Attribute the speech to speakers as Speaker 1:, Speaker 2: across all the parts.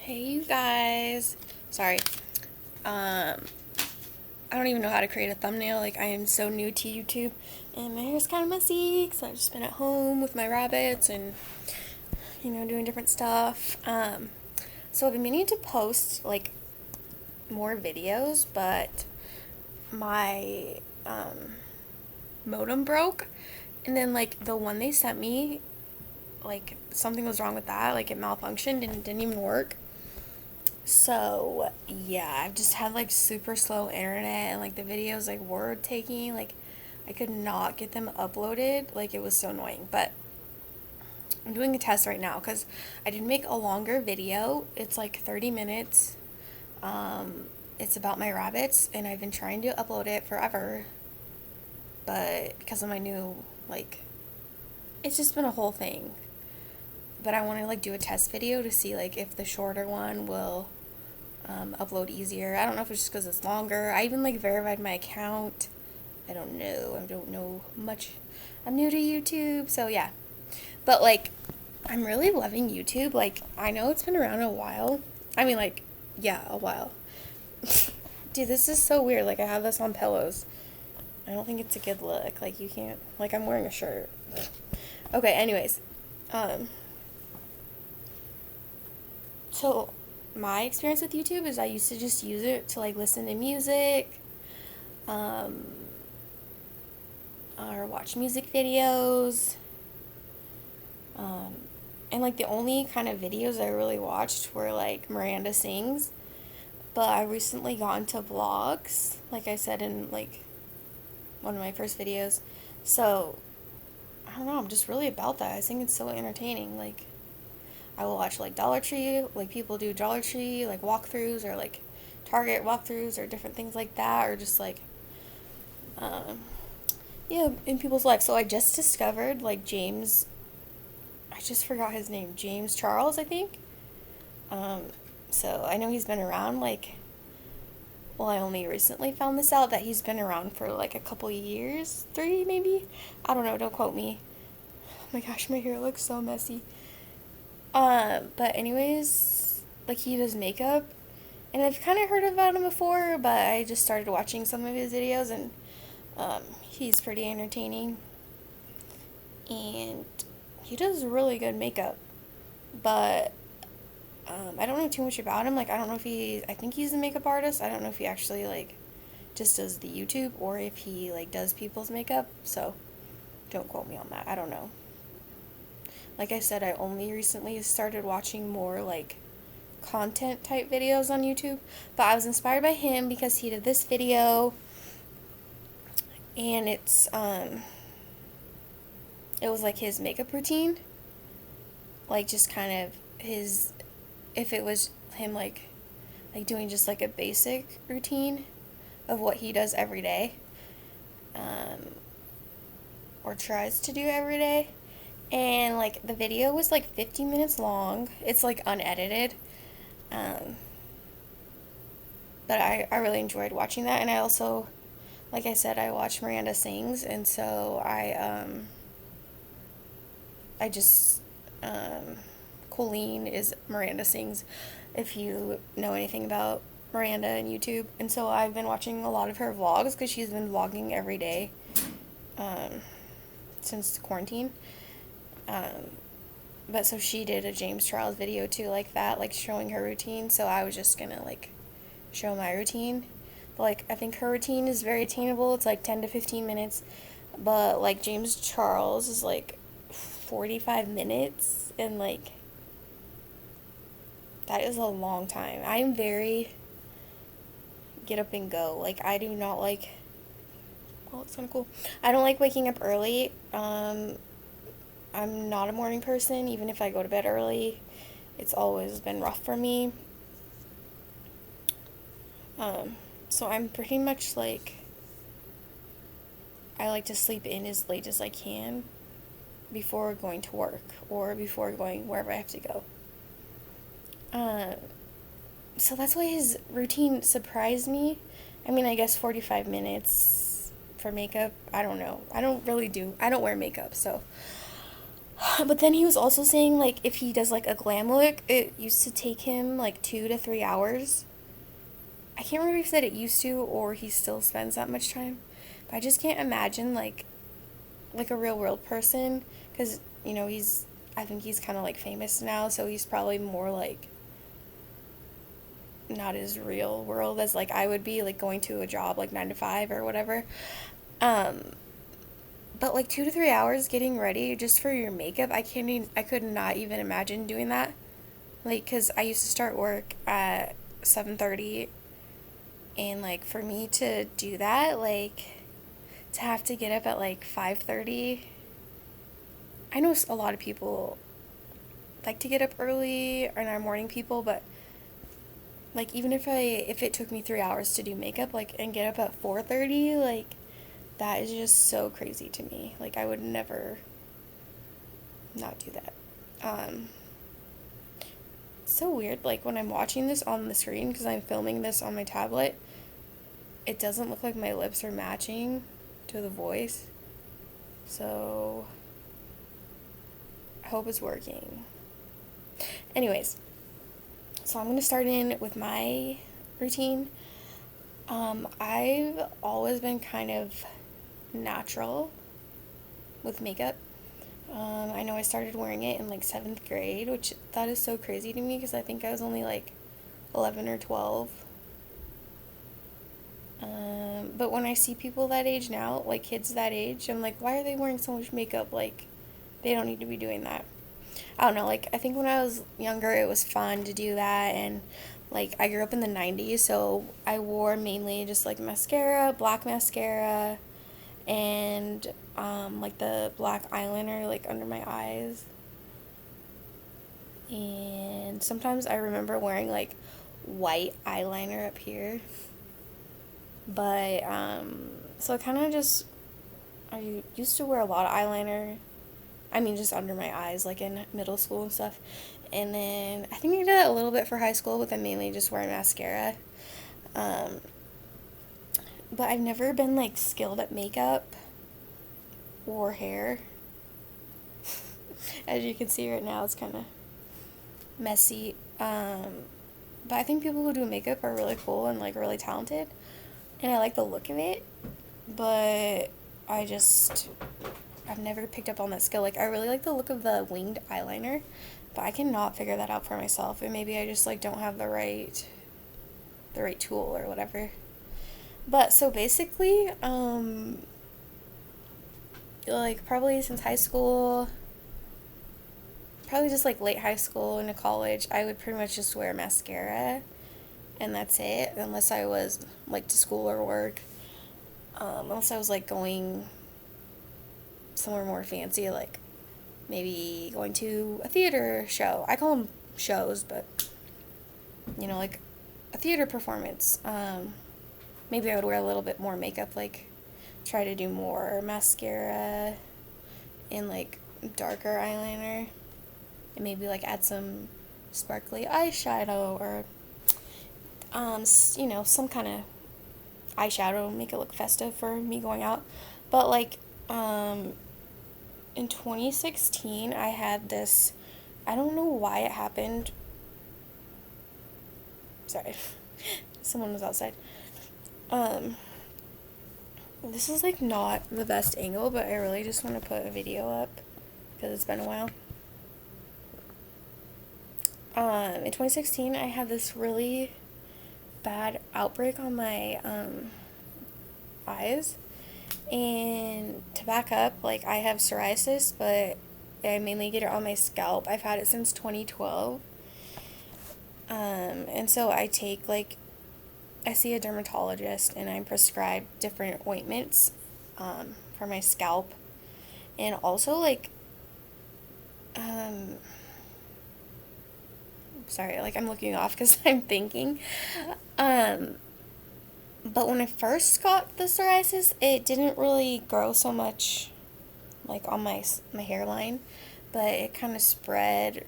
Speaker 1: Hey you guys. Sorry. I don't even know how to create a thumbnail. Like, I am so new to YouTube and my hair's kind of messy because I've just been at home with my rabbits and doing different stuff. So I've been meaning to post like more videos, but my modem broke, and then like the one they sent me, like something was wrong with that, like it malfunctioned and it didn't even work. So, yeah, I've just had like super slow internet, and like the videos like were taking, like I could not get them uploaded. Like, it was so annoying. But I'm doing a test right now because I did make a longer video. It's like 30 minutes. It's about my rabbits, and I've been trying to upload it forever. But because of my new, like, it's just been a whole thing. But I want to like do a test video to see like if the shorter one will upload easier. I don't know if it's just because it's longer. I even like verified my account. I don't know much. I'm new to YouTube, so yeah. But like, I'm really loving YouTube. Like, I know it's been around a while. I mean, like, yeah, a while. Dude, this is so weird. Like, I have this on pillows. I don't think it's a good look. Like, you can't, like, I'm wearing a shirt. Okay, anyways. So my experience with YouTube is I used to just use it to like listen to music, or watch music videos, and like the only kind of videos I really watched were like Miranda Sings. But I recently got into vlogs, like I said in like one of my first videos. So I don't know, I'm just really about that. I think it's so entertaining. Like, I will watch like Dollar Tree, like people do Dollar Tree like walkthroughs, or like Target walkthroughs, or different things like that, or just like yeah, in people's lives. So I just discovered like James, I just forgot his name, James Charles, I think. Um, so I know he's been around like, well, I only recently found this out that he's been around for like a couple years, 3 maybe. I don't know, don't quote me. Oh my gosh, my hair looks so messy. But anyways, like he does makeup, and I've kind of heard about him before, but I just started watching some of his videos, and he's pretty entertaining, and he does really good makeup, but I don't know too much about him. Like, I don't know if I think he's a makeup artist. I don't know if he actually like just does the YouTube, or if he like does people's makeup. So don't quote me on that. I don't know. Like I said, I only recently started watching more like content type videos on YouTube, but I was inspired by him because he did this video, and it was like his makeup routine, like just kind of his, if it was him like doing just like a basic routine of what he does every day, or tries to do every day. And like the video was like 15 minutes long. It's like unedited. Um, but I really enjoyed watching that. And I also, like I said, I watch Miranda Sings, and so I just, Colleen is Miranda Sings, if you know anything about Miranda and YouTube. And so I've been watching a lot of her vlogs because she's been vlogging every day, since quarantine. But so she did a James Charles video too, like that, like showing her routine. So I was just gonna like show my routine. But like, I think her routine is very attainable. It's like 10 to 15 minutes. But like James Charles is like 45 minutes, and like that is a long time. I'm very get up and go. Like, I do not like, well, it's kind of cool. I don't like waking up early. I'm not a morning person, even if I go to bed early. It's always been rough for me. So I'm pretty much like, I like to sleep in as late as I can before going to work or before going wherever I have to go. So that's why his routine surprised me. I mean, I guess 45 minutes for makeup, I don't know. I don't wear makeup, so But then he was also saying, like, if he does, like, a glam look, it used to take him, like, 2 to 3 hours. I can't remember if he said it used to or he still spends that much time. But I just can't imagine, like a real world person. Because, I think he's kind of, like, famous now, so he's probably more, like, not as real world as, like, I would be, like, going to a job, like, 9 to 5 or whatever. Um, But like 2 to 3 hours getting ready just for your makeup, I could not even imagine doing that. Like, cause I used to start work at 7:30, and like for me to do that, like to have to get up at like 5:30. I know a lot of people like to get up early and are morning people, but like even if it took me 3 hours to do makeup, like and get up at 4:30, like that is just so crazy to me. Like I would never not do that. Um, so weird. Like when I'm watching this on the screen, because I'm filming this on my tablet, it doesn't look like my lips are matching to the voice. So I hope it's working. Anyways, so I'm going to start in with my routine. I've always been kind of natural with makeup. I know I started wearing it in like 7th grade, which that is so crazy to me because I think I was only like 11 or 12. But when I see people that age now, like kids that age, I'm like, why are they wearing so much makeup? Like, they don't need to be doing that. I don't know, like, I think when I was younger, it was fun to do that, and like, I grew up in the 90s, so I wore mainly just like mascara, black mascara, and like the black eyeliner like under my eyes. And sometimes I remember wearing like white eyeliner up here. But so kind of just I used to wear a lot of eyeliner. I mean just under my eyes like in middle school and stuff. And then I think I did that a little bit for high school, but then mainly just wearing mascara. Um, but I've never been like skilled at makeup or hair. As you can see right now, it's kind of messy. But I think people who do makeup are really cool and like really talented, and I like the look of it. But I just I've never picked up on that skill. Like I really like the look of the winged eyeliner, but I cannot figure that out for myself. And maybe I just like don't have the right tool or whatever. But so basically, like probably since high school, probably just like late high school into college, I would pretty much just wear mascara and that's it, unless I was like to school or work. Unless I was like going somewhere more fancy, like maybe going to a theater show. I call them shows, but like a theater performance. Maybe I would wear a little bit more makeup, like try to do more mascara and like darker eyeliner, and maybe like add some sparkly eyeshadow or some kind of eyeshadow, make it look festive for me going out. But like in 2016 I had this, I don't know why it happened. Sorry. Someone was outside. This is like not the best angle, but I really just want to put a video up because it's been a while. In 2016 I had this really bad outbreak on my eyes. And to back up, like I have psoriasis, but I mainly get it on my scalp. I've had it since 2012. And so I see a dermatologist and I'm prescribed different ointments for my scalp. And also sorry, like I'm looking off because I'm thinking. But when I first got the psoriasis, it didn't really grow so much like on my hairline, but it kind of spread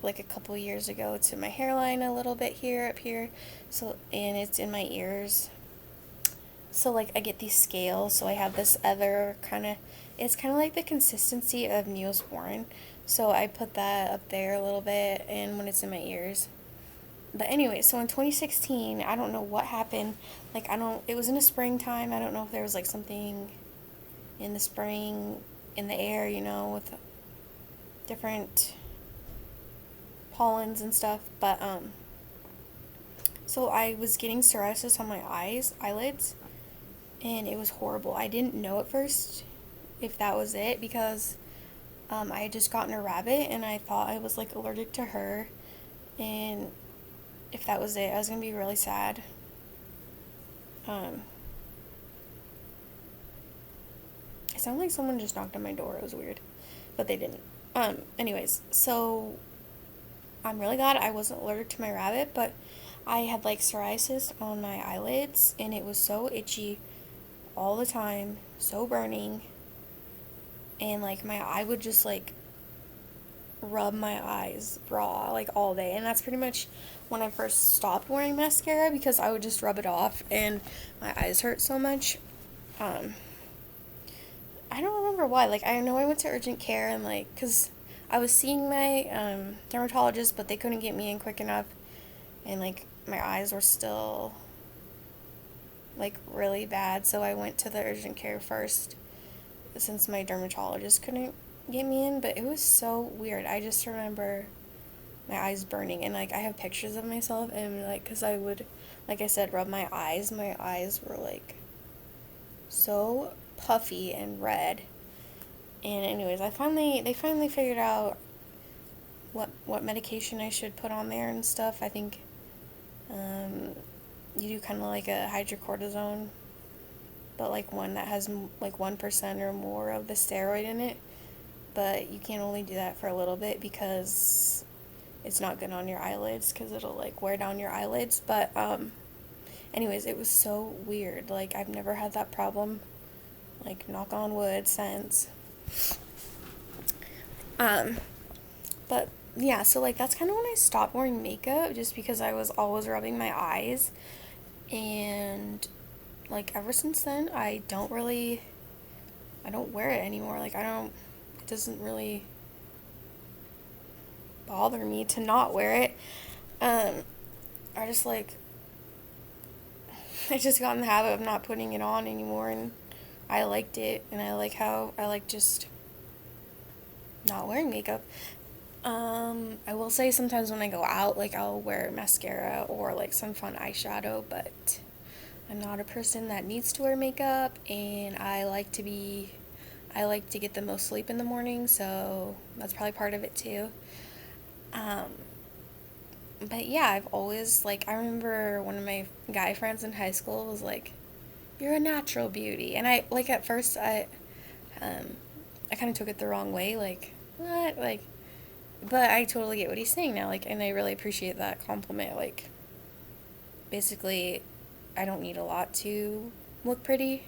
Speaker 1: like a couple years ago to my hairline a little bit here up here. So and it's in my ears. So like I get these scales, so I have this other kind of, it's kind of like the consistency of Neosporin. So I put that up there a little bit and when it's in my ears. But anyway, so in 2016, I don't know what happened. Like, it was in the springtime. I don't know if there was like something in the spring in the air, with different pollens and stuff. But, so I was getting psoriasis on my eyelids, and it was horrible. I didn't know at first if that was it because I had just gotten a rabbit and I thought I was like allergic to her, and if that was it, I was gonna be really sad. It sounded like someone just knocked on my door. It was weird, but they didn't. Anyways, so I'm really glad I wasn't allergic to my rabbit, but I had like psoriasis on my eyelids and it was so itchy all the time, so burning, and like my eye would just like rub my eyes raw like all day, and that's pretty much when I first stopped wearing mascara because I would just rub it off and my eyes hurt so much. I don't remember why. Like, I know I went to urgent care and like because I was seeing my dermatologist, but they couldn't get me in quick enough, and like my eyes were still like really bad, so I went to the urgent care first since my dermatologist couldn't get me in. But it was so weird. I just remember my eyes burning, and like I have pictures of myself, and like because I would, like I said, rub my eyes were like so puffy and red. And anyways, they finally figured out what medication I should put on there and stuff. I think you do kind of like a hydrocortisone, but like one that has like 1% or more of the steroid in it. But you can only do that for a little bit because it's not good on your eyelids because it'll like wear down your eyelids. But anyways, it was so weird. Like, I've never had that problem, like, knock on wood, since. But yeah, so like that's kind of when I stopped wearing makeup, just because I was always rubbing my eyes, and like ever since then I don't wear it anymore. Like, it doesn't really bother me to not wear it. I just like I just got in the habit of not putting it on anymore, and I liked it, and I like how I like just not wearing makeup. I will say sometimes when I go out, like, I'll wear mascara or like some fun eyeshadow, but I'm not a person that needs to wear makeup, and I like to get the most sleep in the morning, so that's probably part of it too. But yeah, I've always, like, I remember one of my guy friends in high school was like, "You're a natural beauty," and I, like, at first I kind of took it the wrong way, like, what, like, but I totally get what he's saying now, like, and I really appreciate that compliment. Like, basically, I don't need a lot to look pretty.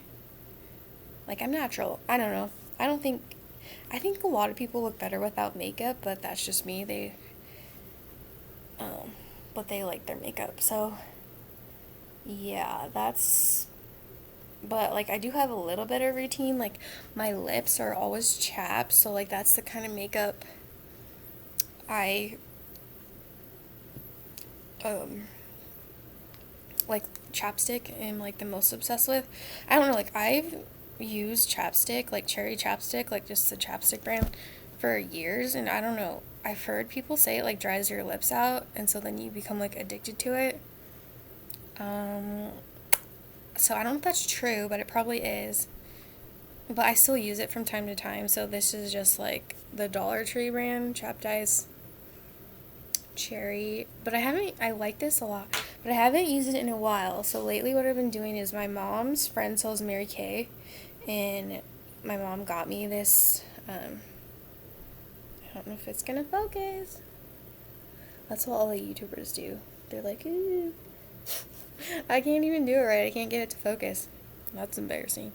Speaker 1: Like, I'm natural. I don't know. I think a lot of people look better without makeup, but that's just me. But they like their makeup. So, yeah, but like I do have a little bit of routine. Like, my lips are always chapped, so like that's the kind of makeup I like chapstick am like the most obsessed with. I don't know, like I've used chapstick, like cherry chapstick, like just the chapstick brand, for years, and I don't know. I've heard people say it like dries your lips out, and so then you become like addicted to it. Um, so I don't know if that's true, but it probably is. But I still use it from time to time. So this is just like the Dollar Tree brand, Chapped Ice Cherry. But I like this a lot, but I haven't used it in a while. So lately what I've been doing is my mom's friend sells Mary Kay, and my mom got me this, I don't know if it's gonna focus. That's what all the YouTubers do. They're like, ooh. I can't even do it right. I can't get it to focus. That's embarrassing.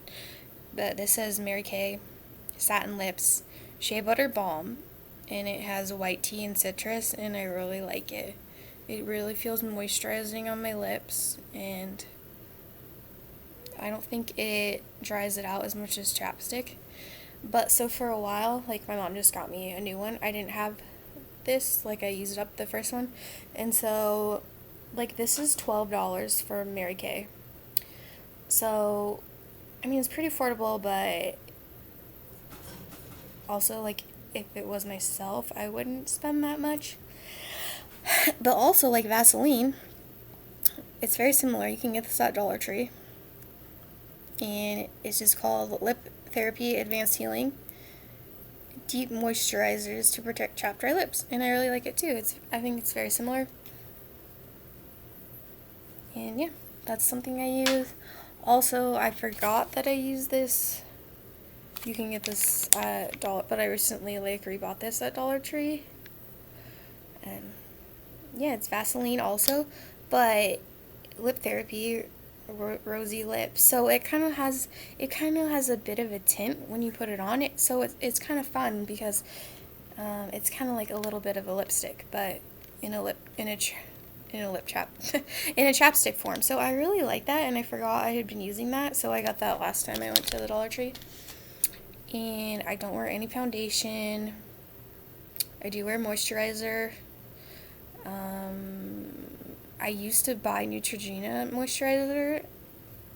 Speaker 1: But this says Mary Kay Satin Lips Shea Butter Balm, and it has white tea and citrus, and I really like it. It really feels moisturizing on my lips, and I don't think it dries it out as much as chapstick. But so for a while, like my mom just got me a new one. I didn't have this, like I used up the first one. And so like this is $12 for Mary Kay. So I mean it's pretty affordable, but also like if it was myself, I wouldn't spend that much. But also like Vaseline, it's very similar. You can get this at Dollar Tree. And it's just called Lip Therapy Advanced Healing Deep Moisturizers to Protect Chapped Dry Lips. And I really like it too. I think it's very similar. And yeah, that's something I use. Also, I forgot that I use this. You can get this at Dollar, but I recently like rebought this at Dollar Tree. And yeah, it's Vaseline also, but lip therapy, rosy lips. So it kind of has a bit of a tint when you put it on. It so it's kind of fun because it's kind of like a little bit of a lipstick, but in a lip chap in a chapstick form. So I really like that, and I forgot I had been using that, so I got that last time I went to the Dollar Tree. And I don't wear any foundation. I do wear moisturizer. I used to buy Neutrogena moisturizer,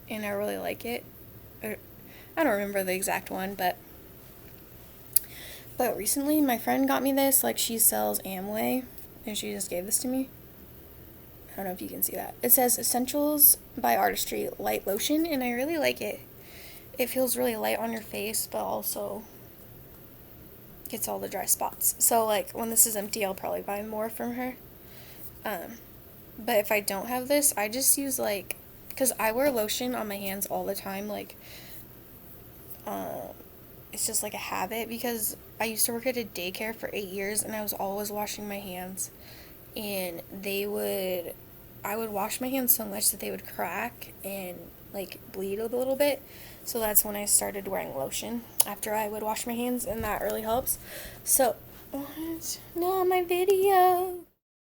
Speaker 1: and I really like it. I don't remember the exact one, but recently my friend got me this. Like, she sells Amway, and she just gave this to me. I don't know if you can see that. It says Essentials by Artistry Light Lotion, and I really like it. It feels really light on your face, but also gets all the dry spots. So, like, when this is empty, I'll probably buy more from her. But if I don't have this, I just use, like, because I wear lotion on my hands all the time, like, it's just like a habit, because I used to work at a daycare for 8 years, and I was always washing my hands, and I would wash my hands so much that they would crack and, like, bleed a little bit. So that's when I started wearing lotion after I would wash my hands, and that really helps. So, what? No, my video.